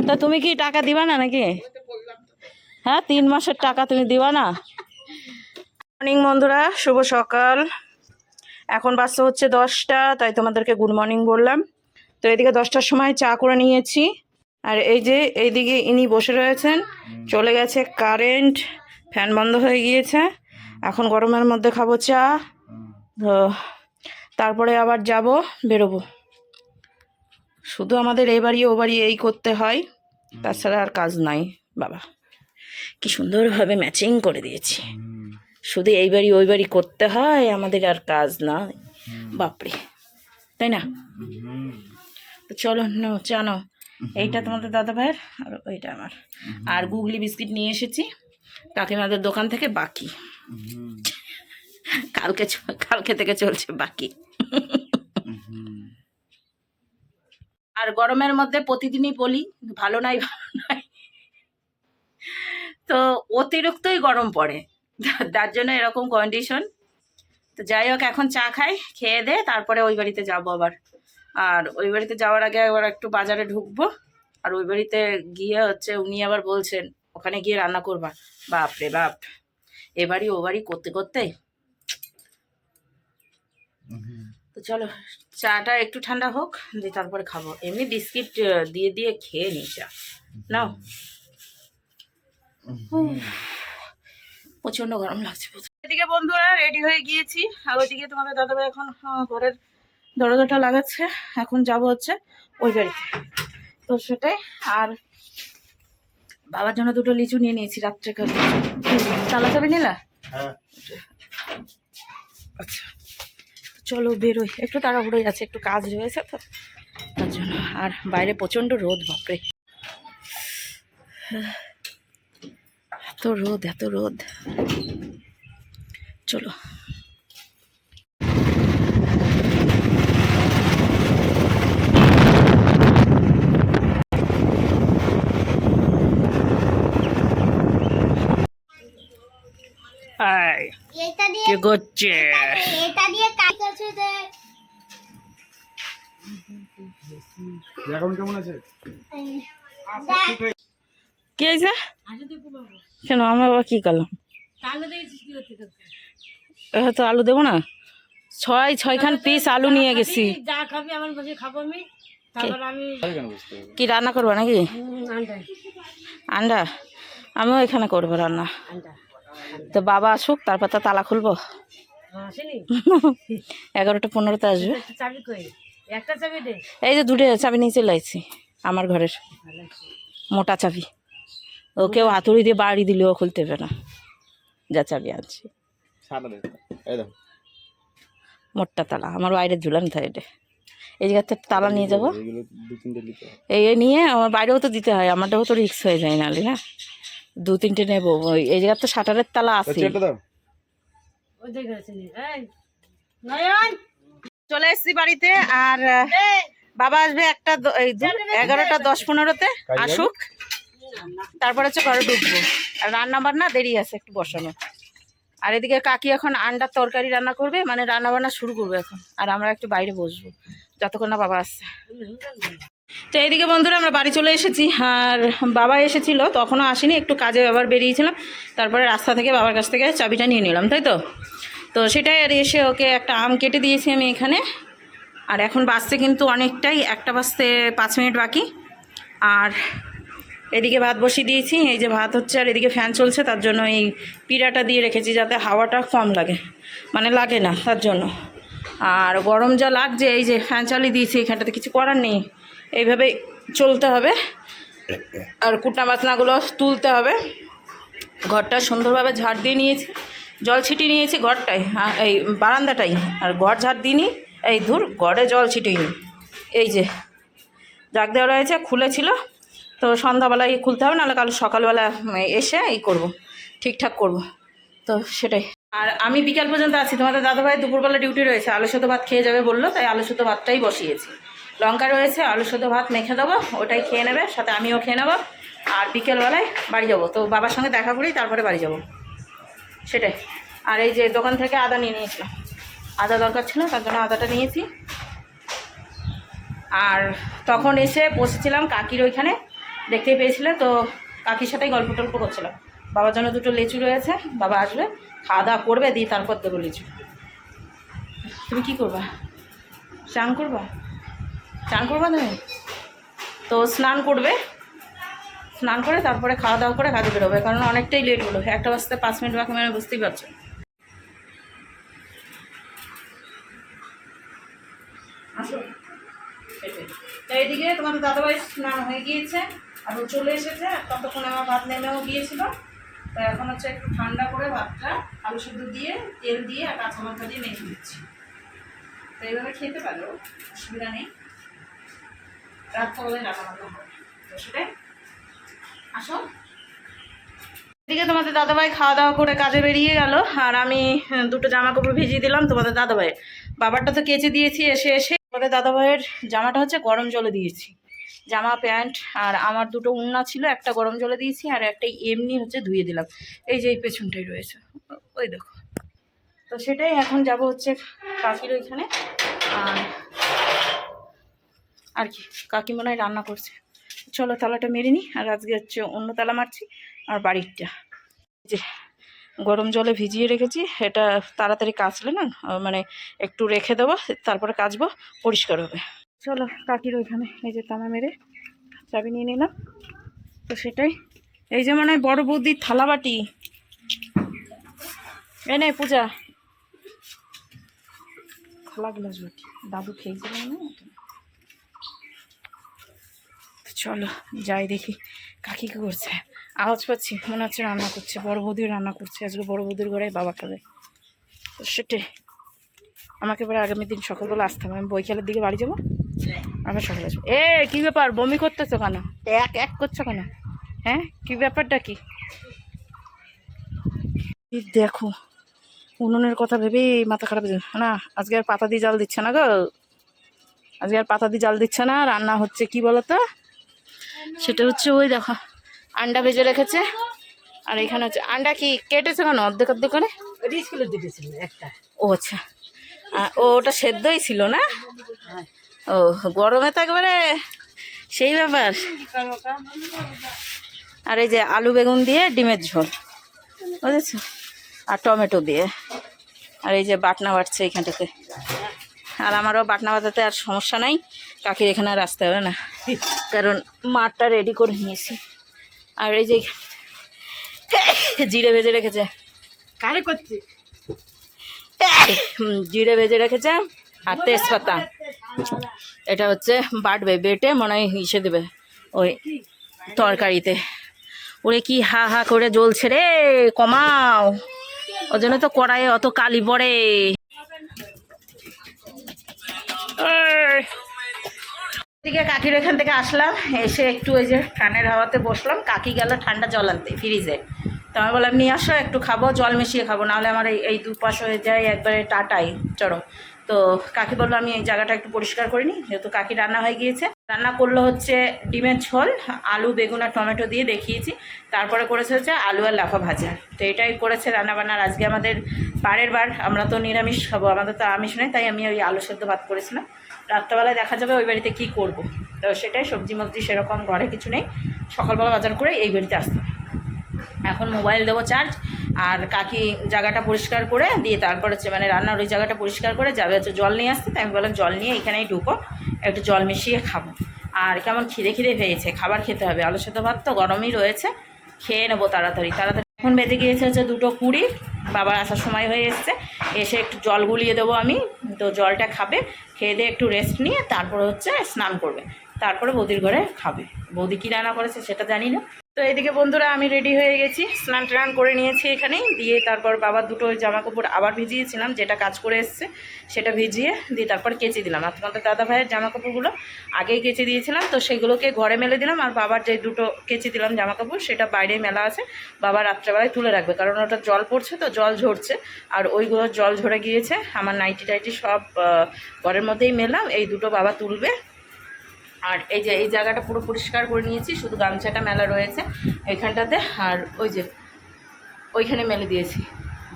তা তুমি কি টাকা দিবা না নাকি? হ্যাঁ, 3 মাসের টাকা তুমি দিবা না? মর্নিং বন্ধুরা, শুভ সকাল। এখন বাজতে হচ্ছে 10টা, তাই তোমাদেরকে গুড মর্নিং বললাম। তো এদিকে 10টার সময় চা করে নিয়েছি। আর এই যে এইদিকে ইনি বসে রয়েছেন, চলে গেছে কারেন্ট, ফ্যান বন্ধ হয়ে গিয়েছে। এখন গরমের মধ্যে খাবো চা, তো তারপরে আবার যাব, বেরোবো। শুধু আমাদের এই বাড়ি ও বাড়ি এই করতে হয়, তাছাড়া আর কাজ নাই। বাবা কি সুন্দরভাবে ম্যাচিং করে দিয়েছি। শুধু এই বাড়ি ওই বাড়ি করতে হয়, আমাদের আর কাজ না। বাপরে, তাই না? তো চলো নাও, চা নাও। এইটা তোমাদের দাদা ভাইয়ের, আর ওইটা আমার। আর গুগলি বিস্কিট নিয়ে এসেছি কাকিমাদের দোকান থেকে, বাকি কালকে থেকে চলছে বাকি। আর গরমের মধ্যে প্রতিদিনই বলি, ভালো নাই ভালো নাই, তো অতিরিক্তই গরম পড়ে, তার জন্য এরকম কন্ডিশন। তো যাই হোক, এখন চা খাই, খেয়ে দে তারপরে ওই বাড়িতে যাবো আবার। আর ওই বাড়িতে যাওয়ার আগে আবার একটু বাজারে ঢুকবো। আর ওই বাড়িতে গিয়ে হচ্ছে উনি আবার বলছেন ওখানে গিয়ে রান্না করবা। বাপ রে বাপ, এ বাড়ি ও বাড়ি করতে করতে। তো চলো, চাটা একটু ঠান্ডা হোক, দিয়ে তারপরে খাবো। এমনি বিস্কিট দিয়ে দিয়ে খেয়ে নিই চা। নাও, প্রচন্ড গরম লাগছে। এদিকে বন্ধুরা রেডি হয়ে গিয়েছি, আর ওইদিকে তোমাদের দাদাভাই এখন ঘরের দরজাটা লাগাচ্ছে। এখন যাব হচ্ছে ওই বাড়িতে, তো সেটাই। আর বাবার জন্য দুটো লিচু নিয়ে নিয়েছি রাত্রে কাল। তালা চাবি নিলা? আচ্ছা চলো বেরোই, একটু তাড়াহুড়োই আছে, একটু কাজ রয়েছে তো তার জন্য। আর বাইরে প্রচন্ড রোদ, বাপরে এত রোদ, এত রোদ। চলো কি করছে? কেমন আছে? কি হয়েছে? কেন আমার বাবা কি করলাম? তো আলু দেবো না? ছয়খান পিস আলু নিয়ে গেছি। যা খাবি আমার বসে খাবো আমি। তারপর আমি কি রান্না করবো নাকি? আন্ডা? আমিও এখানে করবো রান্না। তো বাবা আসুক, তারপর তো তালা খুলবো। 11টা 15তে আসবে। চাবি কই? একটা চাবি দে। এই যে দুটো চাবি নিয়ে চলে আসছি, আমার ঘরের মোটা চাবি। ও কেউ হাতুড়ি দিয়ে বাড়ি দিলেও খুলতে হবে না, যা চাবি আনছি। মোটটা তালা আমার বাইরে ঝুলানো থাকে। এই জায়গাতে তালা নিয়ে যাবো, এই নিয়ে আমার বাইরেও তো দিতে হয়, আমারটাও তো রিস্ক হয়ে যায় নাহলে। না 2-3টে নেবো। এই জায়গাতে তো শাটারের তালা আছে। চলে এসছি বাড়িতে, আর বাবা আসবে 11টা 10-15তে আসুক, তারপরে হচ্ছে ঘরে ঢুকবো। আর রান্না বান্না দেরি আছে একটু বসানো। আর এদিকে কাকি এখন আন্ডার তরকারি রান্না করবে, মানে রান্না বান্না শুরু করবে এখন। আর আমরা একটু বাইরে বসবো যতক্ষণ না বাবা আসছে। তো এইদিকে বন্ধুরা আমরা বাড়ি চলে এসেছি। আর বাবা এসেছিল, তখনও আসেনি, একটু কাজে আবার বেরিয়েছিলাম। তারপরে রাস্তা থেকে বাবার কাছ থেকে চাবিটা নিয়ে নিলাম, তাই তো। তো সেটাই, আর এসে ওকে একটা আম কেটে দিয়েছি আমি এখানে। আর এখন বাজতে কিন্তু অনেকটাই, 1টা বাজতে 5 মিনিট বাকি। আর এদিকে ভাত বসিয়ে দিয়েছি, এই যে ভাত হচ্ছে, আর এদিকে ফ্যান চলছে, তার জন্য এই পিড়াটা দিয়ে রেখেছি যাতে হাওয়াটা কম লাগে, মানে লাগে না তার জন্য। আর গরম যা লাগছে, এই যে ফ্যান চালিয়ে দিয়েছি, এখানটাতে কিছু করার নেই, এইভাবেই চলতে হবে। আর কুটনা বাতনাগুলো তুলতে হবে। ঘরটা সুন্দরভাবে ঝাড় দিয়ে নিয়েছি, জল ছিটিয়ে নিয়েছি ঘরটায়, এই বারান্দাটাই। আর ঘর ঝাড় দিইনি, এই ঘরে জল ছিটিয়ে। এই যে জাগ দেওয়া রয়েছে, খুলেছিল, তো সন্ধ্যাবেলায় খুলতে হবে, নাহলে কাল সকালবেলা এসে এই করব, ঠিকঠাক করব। তো সেটাই। আর আমি বিকাল পর্যন্ত আছি, তোমাদের দাদাভাই দুপুরবেলা ডিউটি রয়েছে, আলু সেদ্ধ ভাত খেয়ে যাবে বললো, তাই আলু সেদ্ধ ভাতটাই বসিয়েছি। লঙ্কা রয়েছে, আলু সেদ্ধ ভাত মেখে দেবো, ওটাই খেয়ে নেবে, সাথে আমিও খেয়ে নেবো। আর বিকেলবেলায় বাড়ি যাব, তো বাবার সঙ্গে দেখা করেই তারপরে বাড়ি যাব, সেটাই। আর এই যে দোকান থেকে আদা নিয়ে নিয়েছিলাম, আদা দরকার ছিল, তার জন্য আদাটা নিয়েছি। আর তখন এসে বসেছিলাম কাকির ওইখানে, দেখতেই পেয়েছিলে তো, কাকির সাথেই গল্প টল্প করছিলাম। বাবার জন্য দুটো লিচু রয়েছে, বাবা আসবে, খাওয়া দাওয়া করবে, দিয়ে তারপর দেবো লিচু। তুমি কি করবা? চান করবা? চান করবা তুমি? তো স্নান করবে, স্নান করে তারপরে খাওয়া দাওয়া করে কাজে বেরোবে, কারণ অনেকটাই লেট হলো। 1টা বাজতে 5 মিনিট বাকি, মানে বুঝতেই পারছো। আসো, তো এইদিকে তোমাদের দাদাভাই স্নান হয়ে গিয়েছে আর ও চলে এসেছে। ততক্ষণ আমার ভাত নেমেও গিয়েছিল। তো এখন হচ্ছে একটু ঠান্ডা করে ভাতটা আলু সেদ্ধ দিয়ে তেল দিয়ে আর কাঁচা লঙ্কা দিয়ে মেখে দিচ্ছি। তো এইভাবে খেতে পারো, অসুবিধা নেই। রাত্রবেলায় রান্না বান্না হবে, তো সেটাই। আসো, এদিকে তোমাদের দাদাভাই খাওয়া দাওয়া করে কাজে বেরিয়ে গেল, আর আমি দুটো জামা কাপড় ভিজিয়ে দিলাম তোমাদের দাদাভাইয়ের। বাবারটা তো কেচে দিয়েছি এসে এসে। তোমাদের দাদাভাইয়ের জামাটা হচ্ছে গরম জলে দিয়েছি, জামা প্যান্ট। আর আমার দুটো উন্না ছিল, একটা গরম জলে দিয়েছি আর একটা এমনি হচ্ছে ধুয়ে দিলাম। এই যে এই পেছনটাই রয়েছে, ওই দেখো। তো সেটাই এখন যাব হচ্ছে কাকির ওইখানে। আর কি, কাকি মনে হয় রান্না করছে। চলো তালাটা মেরে নিই। আর আজকে হচ্ছে অন্য তালা মারছি। আর বাড়িরটা যে গরম জলে ভিজিয়ে রেখেছি, এটা তাড়াতাড়ি কাচলে না, মানে একটু রেখে দেবো, তারপরে কাচবো, পরিষ্কার হবে। চলো কাকির ওইখানে এই যে তালা মেরে চাবি নিয়ে নিলাম। তো সেটাই, এই যে মানে বড় বৌদির থালা বাটি এনে পূজা, থালা গ্লাস বাটি দাদু খেয়েছিল না। চলো যাই দেখি কাকি কী করছে। আওয়াজ পাচ্ছি, মনে হচ্ছে রান্না করছে, বড় বৌদিও রান্না করছে। আজকে বড় বৌদির ঘরে বাবা খাবে। তো সেটাই, আমাকে এবার আগামী দিন সকালবেলা আসতে হবে। আমি বৈকালের দিকে বাড়ি যাবো, আবার সকালে আসবো। কী ব্যাপার, বমি করতেছো কেন? এক এক করছো কেন? হ্যাঁ, কী ব্যাপারটা কি? দেখো, উনুনের কথা ভেবেই মাথা খারাপ হয়ে না। আজকে আর পাতা দিয়ে জাল দিচ্ছে না গো, আজকে আর পাতা দিয়ে জাল দিচ্ছে না। রান্না হচ্ছে কি বলতো, সেটা হচ্ছে ওই দেখো আন্ডা ভেজে রেখেছে। আর এখানে হচ্ছে আন্ডা কি কেটেছে কেন অর্ধেক অর্ধেক করে? ও আচ্ছা, ওটা সেদ্ধই ছিল না। ও গরমে তো একবারে সেই ব্যাপার। আর এই যে আলু বেগুন দিয়ে ডিমের ঝোল, বুঝেছো, আর টমেটো দিয়ে। আর এই যে বাটনা বাটছে এইখানটাতে। আর আমারও বাটনা বাটাতে আর সমস্যা নাই, কাকির এখানে আর আসতে হবে না, কারণ মাঠটা রেডি করে নিয়েছি। আর এই যে জিরে ভেজে রেখেছে, কারে করছি জিরে ভেজে রেখেছে আর তেজপাতা। এটা হচ্ছে বাটবে, বেটে মনে হয় ইসে দেবে ওই তরকারিতে। ওরে কি হা হা করে জ্বলছে রে, কমাও, ওই জন্য তো কড়াইয়ে অত কালি পড়ে। এদিকে কাকির এখান থেকে আসলাম, এসে একটু ওই যে ফ্যানের হাওয়াতে বসলাম। কাকি গেল ঠান্ডা জল আনতে ফ্রিজে। তো আমি বললাম নিয়ে আসো, একটু খাবো, জল মিশিয়ে খাবো, নাহলে আমার এই দুপাশ হয়ে যায় একবারে টাটাই চরম। তো কাকি বললো আমি এই জায়গাটা একটু পরিষ্কার করে নিই, যেহেতু কাকি রান্না হয়ে গিয়েছে। রান্না করলো হচ্ছে ডিমের ঝোল, আলু বেগুন আর টমেটো দিয়ে দেখিয়েছি। তারপরে করেছে হচ্ছে আলু আর লাফা ভাজা। তো এটাই করেছে রান্নাবান্নার আজকে আমাদের বারের বার। আমরা তো নিরামিষ খাবো, আমাদের তো আমিষ নেই, তাই আমি ওই আলু সেদ্ধ ভাত করেছিলাম। রাত্রেবেলায় দেখা যাবে ওই বাড়িতে কী করবো। তো সেটাই, সবজি মবজি সেরকম ঘরে কিছু নেই, সকালবেলা বাজার করে এই বাড়িতে আসতে হবে। এখন মোবাইল দেবো চার্জ, আর কাকি জায়গাটা পরিষ্কার করে দিয়ে তারপর হচ্ছে মানে রান্নার ওই জায়গাটা পরিষ্কার করে যাবে হচ্ছে জল নিয়ে আসতে। তাই আমি বললাম জল নিয়ে এখানেই ঢুকো, একটু জল মিশিয়ে খাবো। আর কেমন খিদে খিদে পেয়েছে, খাবার খেতে হবে। আলু সেদ্ধ ভাত তো গরমই রয়েছে, খেয়ে নেবো তাড়াতাড়ি তাড়াতাড়ি। এখন বেজে গিয়েছে হচ্ছে 2:20, বাবার আসার সময় হয়ে এসছে। এসে একটু জল গুলিয়ে দেবো আমি, তো জলটা খাবে, খেয়ে দিয়ে একটু রেস্ট নিয়ে তারপরে হচ্ছে স্নান করবে, তারপরে বৌদির ঘরে খাবে। বৌদি কী রান্না করেছে সেটা জানি না। তো এদিকে বন্ধুরা আমি রেডি হয়ে গেছি, স্নান টান করে নিয়েছি এখানেই, দিয়ে তারপর বাবার দুটো জামা কাপড় আবার ভিজিয়েছিলাম, যেটা কাজ করে এসছে সেটা ভিজিয়ে দিয়ে তারপর কেচে দিলাম। আর তোমাদের দাদা ভাইয়ের জামা কাপড়গুলো আগেই কেচে দিয়েছিলাম, তো সেগুলোকে ঘরে মেলে দিলাম। আর বাবার যে দুটো কেচে দিলাম জামা কাপড়, সেটা বাইরে মেলা আছে, বাবা রাত্রেবেলায় তুলে রাখবে, কারণ ওটা জল পড়ছে তো, জল ঝরছে। আর ওইগুলো জল ঝরে গিয়েছে, আমার নাইটি টাইটি সব ঘরের মধ্যেই মেলাম, এই দুটো বাবা তুলবে। আর এই যে এই জায়গাটা পুরো পরিষ্কার করে নিয়েছি, শুধু গামছাটা মেলা রয়েছে এইখানটাতে। আর ওই যে ওইখানে মেলে দিয়েছি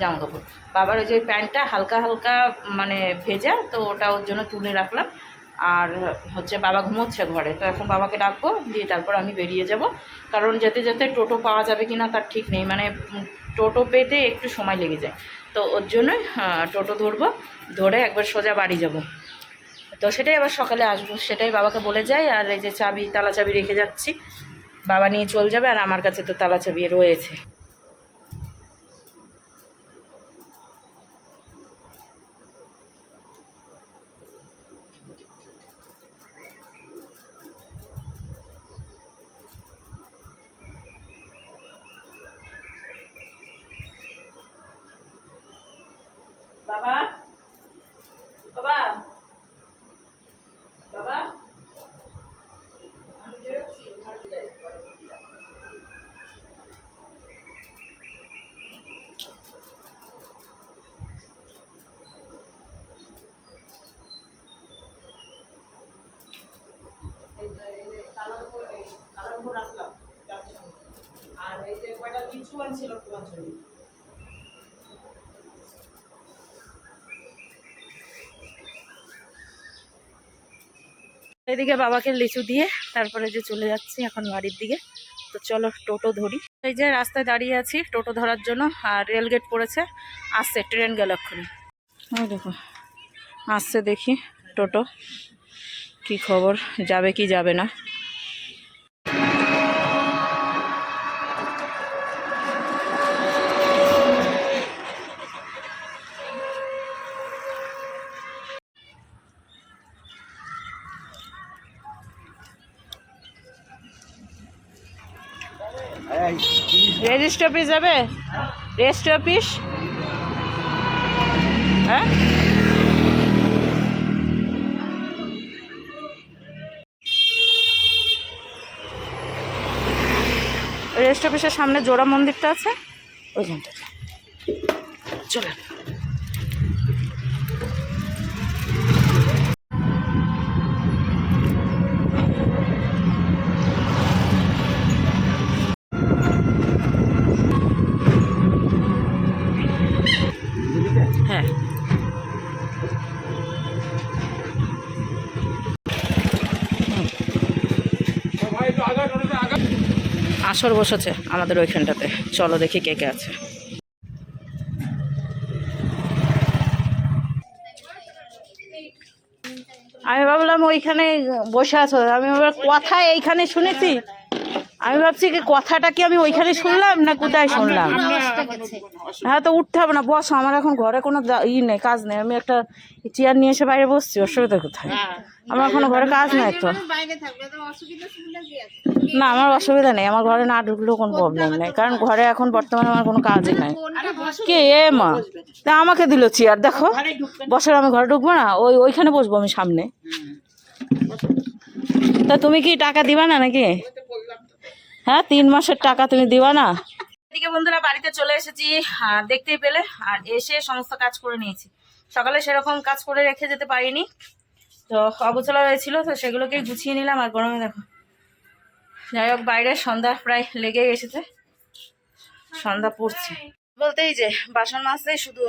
জামা কাপড়। বাবার ওই যে প্যান্টটা হালকা হালকা মানে ভেজা, তো ওটা ওর জন্য তুলে রাখলাম। আর হচ্ছে বাবা ঘুমোচ্ছে ঘরে, তো এখন বাবাকে ডাকবো, দিয়ে তারপর আমি বেরিয়ে যাব। কারণ যেতে যেতে টোটো পাওয়া যাবে কি না তার ঠিক নেই, মানে টোটো পেতে একটু সময় লেগে যায়, তো ওর জন্যই টোটো ধরবো, ধরে একবার সোজা বাড়ি যাব। তো সেটাই আবার সকালে আসবো, সেটাই বাবাকে বলে যাই। আর এই যে চাবি, তালা চাবি রেখে যাচ্ছি, বাবা নিয়ে চলে যাবে, আর আমার কাছে তো তালা চাবি রয়েছে। বাবা, বাবা, বাবা, আর এই যে কয়টা কিছু আনছিল তোমার জন্য। এদিকে বাবাকে লিচু দিয়ে তারপরে যে চলে যাচ্ছি এখন বাড়ির দিকে। তো চলো টোটো ধরি। এই যে রাস্তায় দাঁড়িয়ে আছি টোটো ধরার জন্য, আর রেলগেট পড়েছে, আসছে ট্রেন গেল এক্ষুনি। ওই দেখো আসছে, দেখি টোটো কি খবর, যাবে কি যাবে না। রেজিস্ট্রি অফিস যাবে? রেজিস্ট্রি অফিস, হ্যাঁ রেজিস্ট্রি অফিসের সামনে জোড়া মন্দিরটা আছে, ওইখানটা চলে। হ্যাঁ আসর বসেছে আমাদের ওইখানটাতে, চলো দেখি কে কে আছে। আমি ভাবলাম ওইখানে বসে আছো, আমি আবার কথা এইখানে শুনেছি, আমি ভাবছি কি কথাটা কি আমি ওইখানে শুনলাম না কোথায় শুনলাম। হ্যাঁ তো উঠতে হবে না, বসো, আমার এখন ঘরে কোনো নেই, কাজ নেই, আমি একটা চেয়ার নিয়ে এসে বাইরে বসছি, অসুবিধা কোথায়, আমার এখনো ঘরে কাজ নেই তো। না আমার অসুবিধা নেই, আমার ঘরে না ঢুকলেও কোনো প্রবলেম নেই, কারণ ঘরে এখন বর্তমানে আমার কোনো কাজই নাই। কে এ মা, তা আমাকে দিল চেয়ার, দেখো বসার, আমি ঘরে ঢুকবো না, ওইখানে বসবো আমি সামনে। তা তুমি কি টাকা দিবা না নাকি? হ্যাঁ 3 মাসের টাকা তুমি দিবা না? এদিকে বন্ধুরা বাড়িতে চলে এসেছি, আর দেখতেই পেলে, আর এসে সমস্ত কাজ করে নিয়েছি। সকালে সেরকম কাজ করে রেখে যেতে পারিনি, তো অগোছালো হয়েছিল, তো সেগুলোকে গুছিয়ে নিলাম। আর গরমে দেখো, যাই হোক বাইরে সন্ধ্যা প্রায় লেগে এসেছে, সন্ধ্যা পড়ছে বলতে এই যে বাসন মাজতেই শুধু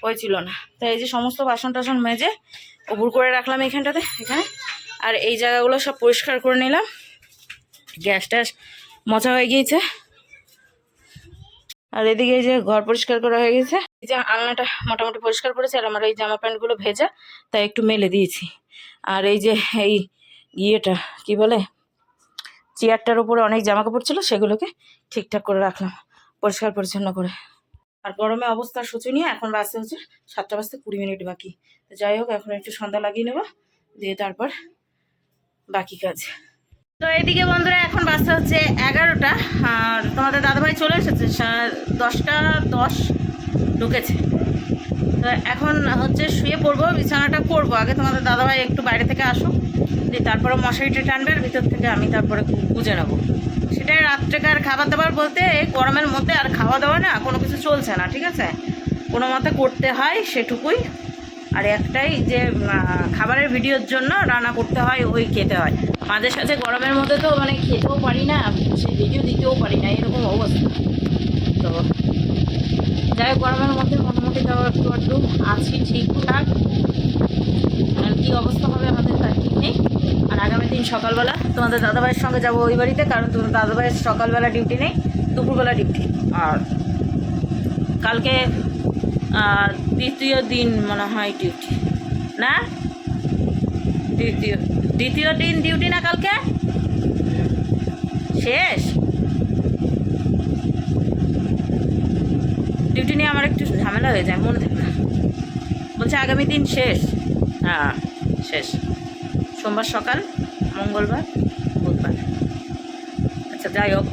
হয়েছিল না, তো এই যে সমস্ত বাসন টাসন মেজে উবুর করে রাখলাম এইখানটাতে, এখানে। আর এই জায়গাগুলো সব পরিষ্কার করে নিলাম, গ্যাস ট্যাস মোছা হয়ে গিয়েছে। আর এদিকে এই যে ঘর পরিষ্কার করা হয়ে গেছে, এই যে আলনাটা মোটামুটি পরিষ্কার করেছে, আর আমার এই জামা প্যান্টগুলো ভেজা, তাই একটু মেলে দিয়েছি। আর এই যে এই ইয়েটা কি বলে, চেয়ারটার উপরে অনেক জামা কাপড় ছিল, সেগুলোকে ঠিকঠাক করে রাখলাম পরিষ্কার পরিচ্ছন্ন করে। আর গরমে অবস্থা শোচনীয়, এখন বাজতে হচ্ছে 7টা বাজতে 20 মিনিট বাকি। তো যাই হোক এখন একটু সন্ধ্যা লাগিয়ে নেবো, দিয়ে তারপর বাকি কাজ। তো এদিকে বন্ধুরা এখন বাজতে হচ্ছে 11টা, আর তোমাদের দাদাভাই চলে এসেছে, 10টা 10 ঢুকেছে। তো এখন হচ্ছে শুয়ে পড়বো, বিছানাটা করবো, আগে তোমাদের দাদাভাই একটু বাইরে থেকে আসুক, দিয়ে তারপরে মশারিটা টানবে, আর ভিতর থেকে আমি তারপরে গুজে নেবো। সেটাই রাত্রেকার খাবার দাবার বলতে এই গরমের মধ্যে আর খাওয়া দাওয়া না কোনো কিছু চলছে না, ঠিক আছে, কোনো মতে করতে হয় সেটুকুই। আর একটাই যে খাবারের ভিডিওর জন্য রান্না করতে হয়, ওই খেতে হয়, মাঝে সাঝে গরমের মধ্যে তো মানে খেতেও পারি না, সেই ভিডিও দিতেও পারি না, এরকম অবস্থা। তো যাই হোক গরমের মধ্যে মোটামুটি তাও একটু আছি ঠিকঠাক, আর কি কী অবস্থা হবে আমাদের তার ঠিক নেই। আর আগামী দিন সকালবেলা তোমাদের দাদাভাইয়ের সঙ্গে যাবো ওই বাড়িতে, কারণ তোমাদের দাদাভাইয়ের সকালবেলা ডিউটি নেই, দুপুরবেলা ডিউটি। আর কালকে দ্বিতীয় দিন মনে হয় ডিউটি, না দ্বিতীয় দিন ডিউটি না কালকে শেষ। ডিউটি নিয়ে আমার একটু ঝামেলা হয়ে যায়, মনে থাকে না। বলছে আগামী দিন শেষ, হ্যাঁ শেষ, সোমবার সকাল, মঙ্গলবার, বুধবার। আচ্ছা যাই হোক,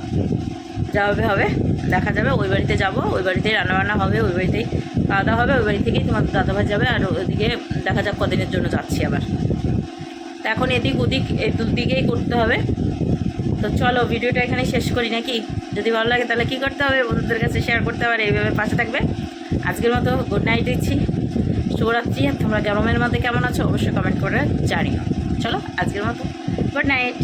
যা হবে দেখা যাবে। ওই বাড়িতে যাবো, ওই বাড়িতেই রান্নাবান্না হবে, ওই বাড়িতেই খাওয়া দাওয়া হবে, ওই বাড়ি থেকেই তোমার দাদাভাই যাবে। আর ওইদিকে দেখা যাক কদিনের জন্য যাচ্ছি আবার। তো এখন এদিক ওদিক এই দুদিকেই করতে হবে। তো চলো ভিডিওটা এখানে শেষ করি নাকি? যদি ভালো লাগে তাহলে কী করতে হবে, বন্ধুদের কাছে শেয়ার করতে হবে, এইভাবে পাশে থাকবে। আজকের মতো গুড নাইট দিচ্ছি, শুভরাত্রি। তোমরা গরমের মধ্যে কেমন আছো অবশ্যই কমেন্ট করে জানিও। চলো আজকের মতো গুড নাইট।